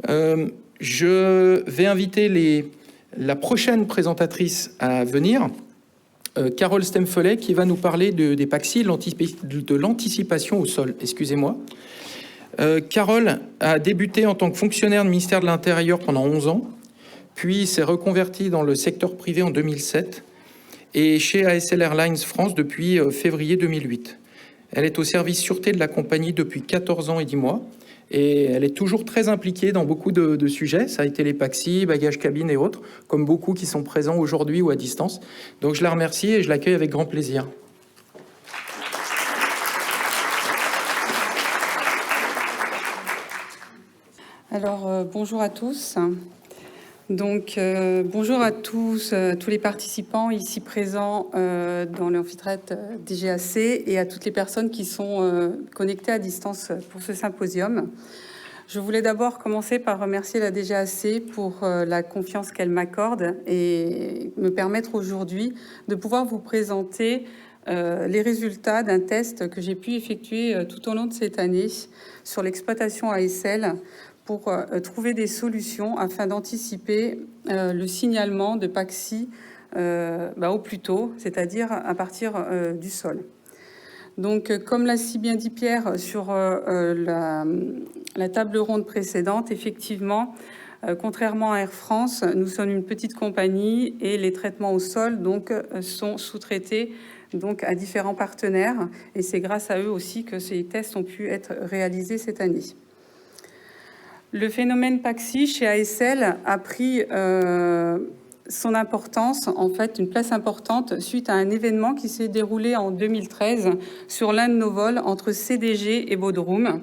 Je vais inviter la prochaine présentatrice à venir, Carole Stemfelet, qui va nous parler des PACSI, de l'anticipation au sol. Excusez-moi. Carole a débuté en tant que fonctionnaire du ministère de l'Intérieur pendant 11 ans, puis s'est reconvertie dans le secteur privé en 2007 et chez ASL Airlines France depuis février 2008. Elle est au service sûreté de la compagnie depuis 14 ans et 10 mois et elle est toujours très impliquée dans beaucoup de sujets. Ça a été les PACSI, bagages cabine et autres, comme beaucoup qui sont présents aujourd'hui ou à distance. Donc je la remercie et je l'accueille avec grand plaisir. Alors, bonjour à tous. Donc, bonjour à tous les participants ici présents dans l'amphithéâtre DGAC et à toutes les personnes qui sont connectées à distance pour ce symposium. Je voulais d'abord commencer par remercier la DGAC pour la confiance qu'elle m'accorde et me permettre aujourd'hui de pouvoir vous présenter les résultats d'un test que j'ai pu effectuer tout au long de cette année sur l'exploitation ASL pour trouver des solutions afin d'anticiper le signalement de PACSI au plus tôt, c'est-à-dire à partir du sol. Donc, comme l'a si bien dit Pierre sur la table ronde précédente, effectivement, contrairement à Air France, nous sommes une petite compagnie et les traitements au sol sont sous-traités à différents partenaires. Et c'est grâce à eux aussi que ces tests ont pu être réalisés cette année. Le phénomène PACSI chez ASL a pris son importance, en fait, une place importante suite à un événement qui s'est déroulé en 2013 sur l'un de nos vols entre CDG et Bodrum.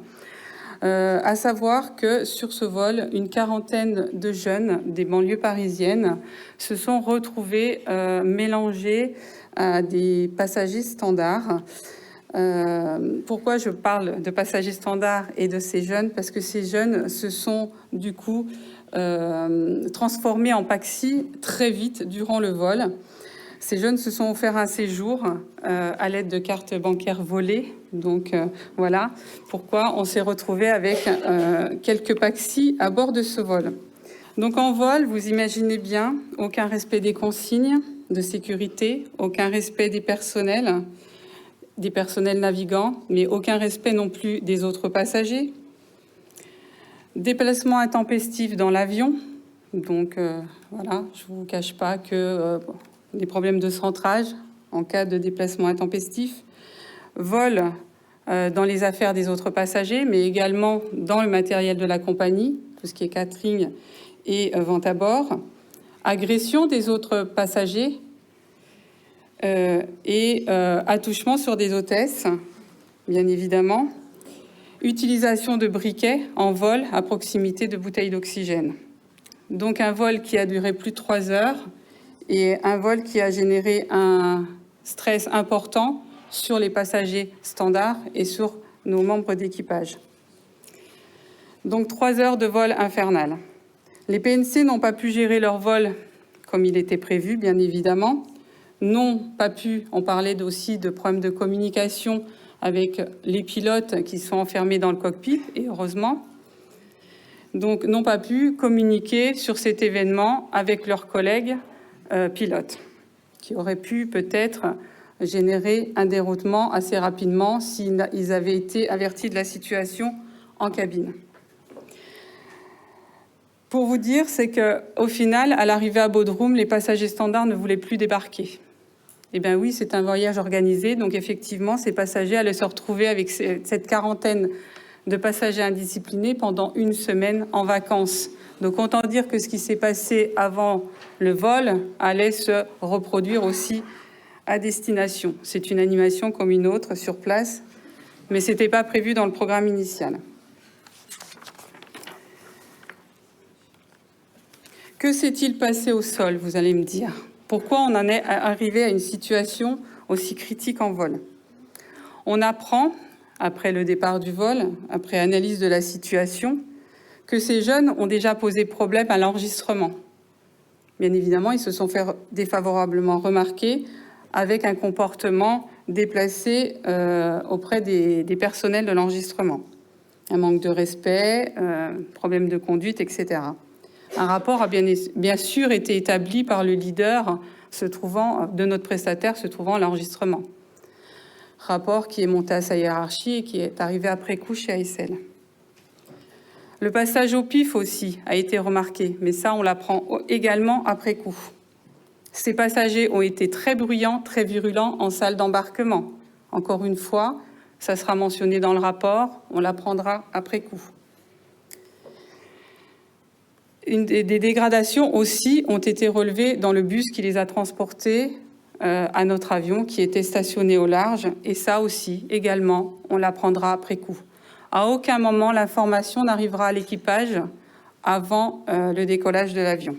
À savoir que sur ce vol, une quarantaine de jeunes des banlieues parisiennes se sont retrouvés mélangés à des passagers standards. Pourquoi je parle de passagers standards et de ces jeunes? Parce que ces jeunes se sont du coup transformés en PACSI très vite durant le vol. Ces jeunes se sont offerts un séjour à l'aide de cartes bancaires volées. Donc voilà pourquoi on s'est retrouvé avec quelques PACSI à bord de ce vol. Donc en vol, vous imaginez bien, aucun respect des consignes de sécurité, aucun respect des personnels navigants, mais aucun respect non plus des autres passagers. Déplacement intempestif dans l'avion. Donc voilà, je ne vous cache pas que des problèmes de centrage en cas de déplacement intempestif. Vol dans les affaires des autres passagers, mais également dans le matériel de la compagnie, tout ce qui est catering et vente à bord. Agression des autres passagers. Attouchement sur des hôtesses, bien évidemment. Utilisation de briquets en vol à proximité de bouteilles d'oxygène. Donc un vol qui a duré plus de 3 heures et un vol qui a généré un stress important sur les passagers standards et sur nos membres d'équipage. Donc 3 heures de vol infernal. Les PNC n'ont pas pu gérer leur vol comme il était prévu, bien évidemment. N'ont pas pu, on parlait aussi de problèmes de communication avec les pilotes qui sont enfermés dans le cockpit, et heureusement. Donc, n'ont pas pu communiquer sur cet événement avec leurs collègues pilotes, qui auraient pu peut-être générer un déroutement assez rapidement s'ils avaient été avertis de la situation en cabine. Pour vous dire, c'est qu'au final, à l'arrivée à Bodrum, les passagers standards ne voulaient plus débarquer. Eh bien oui, c'est un voyage organisé, donc effectivement, ces passagers allaient se retrouver avec cette quarantaine de passagers indisciplinés pendant 1 semaine en vacances. Donc autant dire que ce qui s'est passé avant le vol allait se reproduire aussi à destination. C'est une animation comme une autre sur place, mais ce n'était pas prévu dans le programme initial. Que s'est-il passé au sol, vous allez me dire? Pourquoi on en est arrivé à une situation aussi critique en vol? On apprend, après le départ du vol, après analyse de la situation, que ces jeunes ont déjà posé problème à l'enregistrement. Bien évidemment, ils se sont fait défavorablement remarquer avec un comportement déplacé auprès des personnels de l'enregistrement. un manque de respect, problème de conduite, etc. Un rapport a bien sûr été établi par le leader de notre prestataire se trouvant à l'enregistrement. Rapport qui est monté à sa hiérarchie et qui est arrivé après coup chez ASL. Le passage au pif aussi a été remarqué, mais ça, on l'apprend également après coup. Ces passagers ont été très bruyants, très virulents en salle d'embarquement. Encore une fois, ça sera mentionné dans le rapport, on l'apprendra après coup. Des dégradations aussi ont été relevées dans le bus qui les a transportés à notre avion qui était stationné au large. Et ça aussi, également, on l'apprendra après coup. À aucun moment, l'information n'arrivera à l'équipage avant le décollage de l'avion.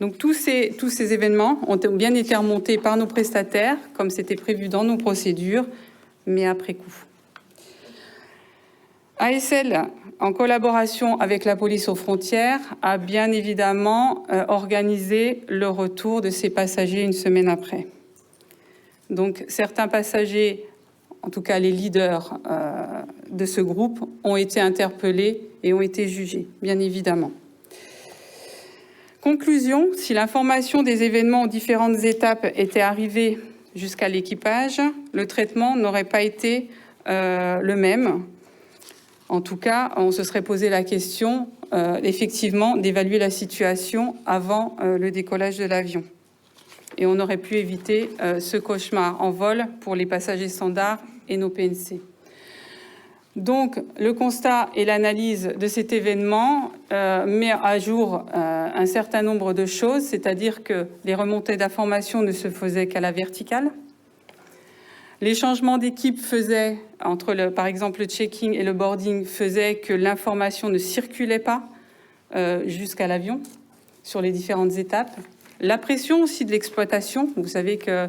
Donc tous ces événements ont bien été remontés par nos prestataires, comme c'était prévu dans nos procédures, mais après coup. ASL, en collaboration avec la police aux frontières, a bien évidemment organisé le retour de ces passagers une semaine après. Donc certains passagers, en tout cas les leaders de ce groupe, ont été interpellés et ont été jugés, bien évidemment. Conclusion, si l'information des événements aux différentes étapes était arrivée jusqu'à l'équipage, le traitement n'aurait pas été le même. En tout cas, on se serait posé la question, effectivement, d'évaluer la situation avant le décollage de l'avion. Et on aurait pu éviter ce cauchemar en vol pour les passagers standards et nos PNC. Donc, le constat et l'analyse de cet événement met à jour un certain nombre de choses, c'est-à-dire que les remontées d'informations ne se faisaient qu'à la verticale. Les changements d'équipe faisaient, par exemple le checking et le boarding, faisaient que l'information ne circulait pas jusqu'à l'avion sur les différentes étapes. La pression aussi de l'exploitation, vous savez qu'il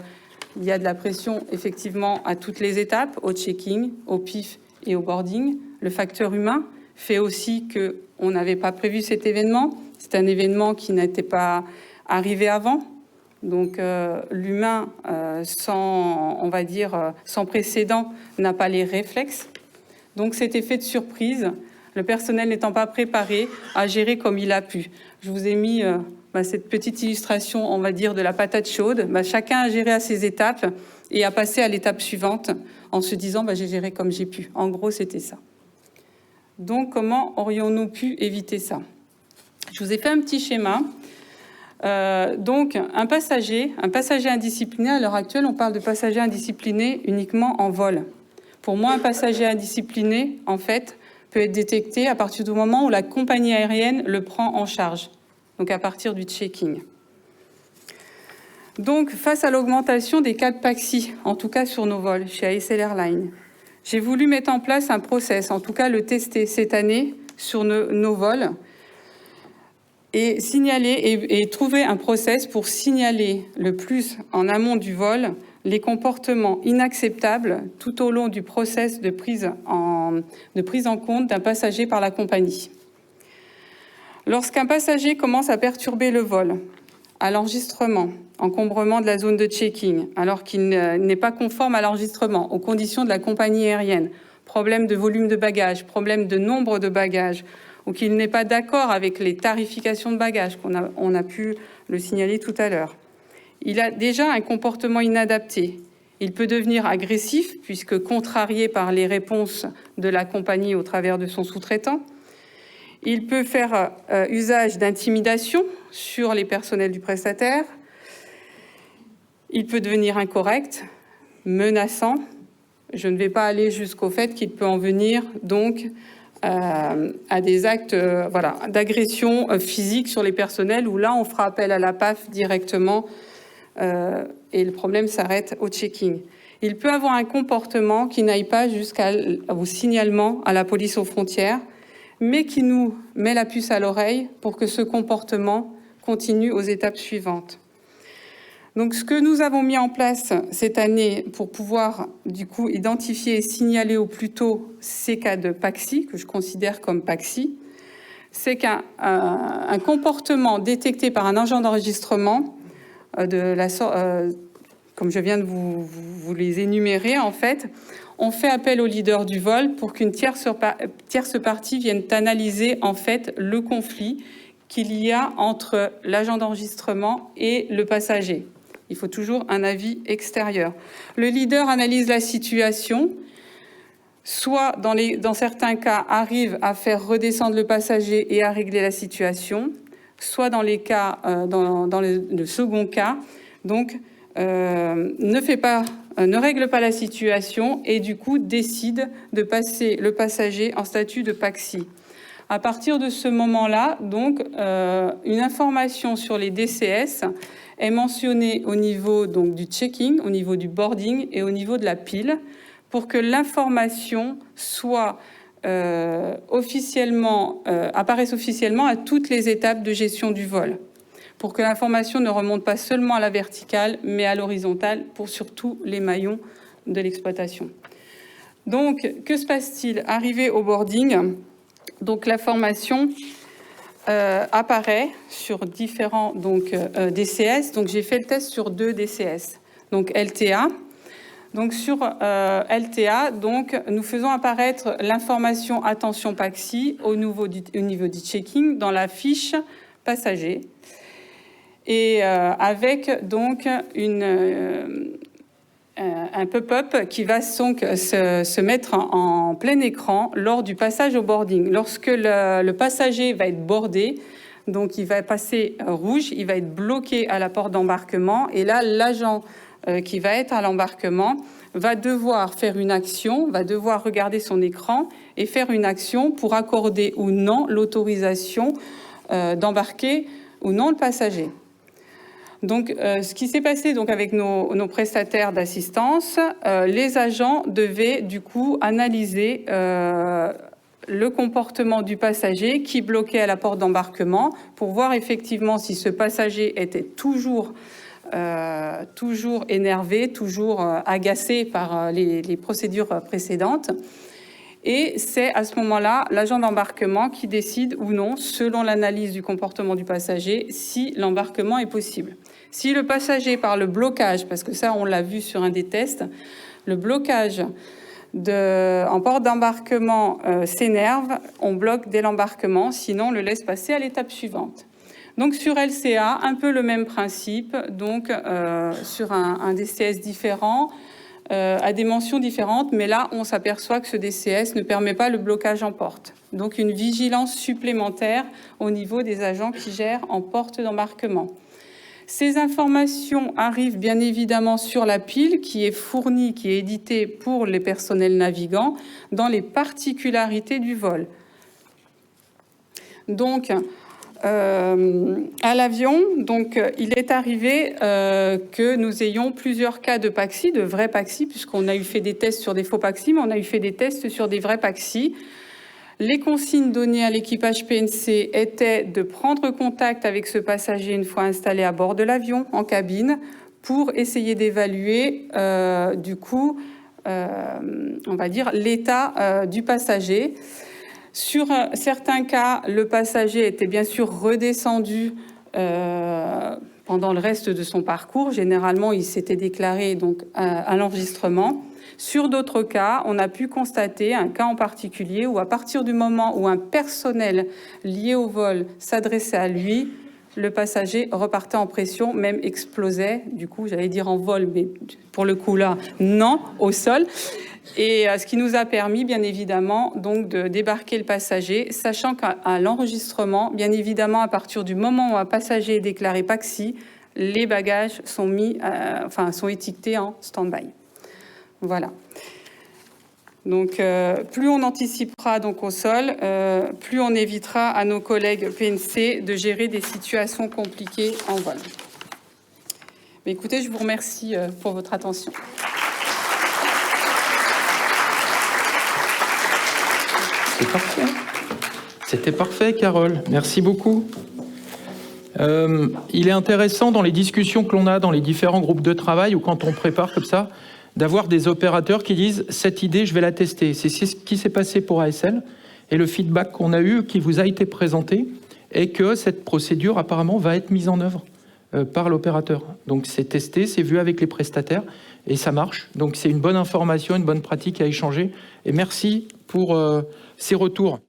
y a de la pression effectivement à toutes les étapes, au checking, au PIF et au boarding. Le facteur humain fait aussi qu'on n'avait pas prévu cet événement. C'est un événement qui n'était pas arrivé avant. Donc l'humain, sans précédent, n'a pas les réflexes. Donc cet effet de surprise, le personnel n'étant pas préparé à gérer comme il a pu. Je vous ai mis cette petite illustration, on va dire, de la patate chaude. Chacun a géré à ses étapes et a passé à l'étape suivante en se disant j'ai géré comme j'ai pu. En gros, c'était ça. Donc comment aurions-nous pu éviter ça? Je vous ai fait un petit schéma. Donc, un passager indiscipliné, à l'heure actuelle, on parle de passager indiscipliné uniquement en vol. Pour moi, un passager indiscipliné, en fait, peut être détecté à partir du moment où la compagnie aérienne le prend en charge, donc à partir du checking. Donc, face à l'augmentation des cas de PAXI, en tout cas sur nos vols, chez ASL Airlines, j'ai voulu mettre en place un process, en tout cas le tester cette année sur nos vols, et signaler et trouver un process pour signaler le plus en amont du vol les comportements inacceptables tout au long du process de prise en compte d'un passager par la compagnie. Lorsqu'un passager commence à perturber le vol, à l'enregistrement, encombrement de la zone de checking, alors qu'il n'est pas conforme à l'enregistrement, aux conditions de la compagnie aérienne, problème de volume de bagages, problème de nombre de bagages, ou qu'il n'est pas d'accord avec les tarifications de bagages, on a pu le signaler tout à l'heure. Il a déjà un comportement inadapté. Il peut devenir agressif, puisque contrarié par les réponses de la compagnie au travers de son sous-traitant. Il peut faire usage d'intimidation sur les personnels du prestataire. Il peut devenir incorrect, menaçant. Je ne vais pas aller jusqu'au fait qu'il peut en venir, donc, à des actes d'agression physique sur les personnels, où là, on fera appel à la PAF directement et le problème s'arrête au checking. Il peut avoir un comportement qui n'aille pas jusqu'au signalement à la police aux frontières, mais qui nous met la puce à l'oreille pour que ce comportement continue aux étapes suivantes. Donc, ce que nous avons mis en place cette année pour pouvoir, du coup, identifier et signaler au plus tôt ces cas de PAXI, que je considère comme PAXI, c'est qu'un comportement détecté par un agent d'enregistrement, comme je viens de vous les énumérer, en fait, on fait appel au leader du vol pour qu'une tierce partie vienne analyser en fait le conflit qu'il y a entre l'agent d'enregistrement et le passager. Il faut toujours un avis extérieur. Le leader analyse la situation, soit dans certains cas arrive à faire redescendre le passager et à régler la situation, soit dans les cas, dans le second cas, donc ne règle pas la situation et du coup décide de passer le passager en statut de PAXI. À partir de ce moment-là, donc, une information sur les DCS est mentionnée au niveau donc, du checking, au niveau du boarding et au niveau de la pile pour que l'information soit apparaisse officiellement à toutes les étapes de gestion du vol, pour que l'information ne remonte pas seulement à la verticale, mais à l'horizontale pour surtout les maillons de l'exploitation. Donc, que se passe-t-il? Arrivé au boarding, donc l'information apparaît sur différents DCS. Donc, j'ai fait le test sur 2 DCS. Donc, LTA. Donc, sur LTA, donc, nous faisons apparaître l'information attention PAXI au niveau du checking dans la fiche passager. Et avec donc un pop-up qui va donc se mettre en plein écran lors du passage au boarding. Lorsque le passager va être boardé, donc il va passer rouge, il va être bloqué à la porte d'embarquement. Et là, l'agent qui va être à l'embarquement va devoir faire une action, va devoir regarder son écran et faire une action pour accorder ou non l'autorisation d'embarquer ou non le passager. Donc, ce qui s'est passé donc avec nos prestataires d'assistance, les agents devaient du coup analyser le comportement du passager qui bloquait à la porte d'embarquement pour voir effectivement si ce passager était toujours énervé, toujours agacé par les procédures précédentes. Et c'est à ce moment-là l'agent d'embarquement qui décide ou non, selon l'analyse du comportement du passager, si l'embarquement est possible. Si le passager, par le blocage, parce que ça on l'a vu sur un des tests, le blocage en porte d'embarquement s'énerve, on bloque dès l'embarquement, sinon on le laisse passer à l'étape suivante. Donc sur LCA, un peu le même principe, donc sur un DCS différent, à des mentions différentes, mais là, on s'aperçoit que ce DCS ne permet pas le blocage en porte. Donc, une vigilance supplémentaire au niveau des agents qui gèrent en porte d'embarquement. Ces informations arrivent bien évidemment sur la pile qui est fournie, qui est éditée pour les personnels navigants dans les particularités du vol. Donc, à l'avion, donc il est arrivé que nous ayons plusieurs cas de PAXI, de vrais PAXI, puisqu'on a eu fait des tests sur des faux PAXI, mais on a eu fait des tests sur des vrais PAXI. Les consignes données à l'équipage PNC étaient de prendre contact avec ce passager une fois installé à bord de l'avion, en cabine, pour essayer d'évaluer du coup, on va dire, l'état du passager. Sur certains cas, le passager était bien sûr redescendu pendant le reste de son parcours. Généralement, il s'était déclaré donc à l'enregistrement. Sur d'autres cas, on a pu constater un cas en particulier où à partir du moment où un personnel lié au vol s'adressait à lui, le passager repartait en pression, même explosait. Du coup, j'allais dire en vol, mais pour le coup là, non, au sol. Et ce qui nous a permis, bien évidemment, donc de débarquer le passager, sachant qu'à l'enregistrement, bien évidemment, à partir du moment où un passager est déclaré PAXI, les bagages sont sont étiquetés en stand-by. Voilà. Donc, plus on anticipera donc au sol, plus on évitera à nos collègues PNC de gérer des situations compliquées en vol. Mais écoutez, je vous remercie pour votre attention. C'est parfait. C'était parfait, Carole. Merci beaucoup. Il est intéressant dans les discussions que l'on a dans les différents groupes de travail ou quand on prépare comme ça, d'avoir des opérateurs qui disent « cette idée, je vais la tester ». C'est ce qui s'est passé pour ASL et le feedback qu'on a eu, qui vous a été présenté, est que cette procédure apparemment va être mise en œuvre par l'opérateur. Donc c'est testé, c'est vu avec les prestataires et ça marche. Donc c'est une bonne information, une bonne pratique à échanger. Et merci pour ces retours.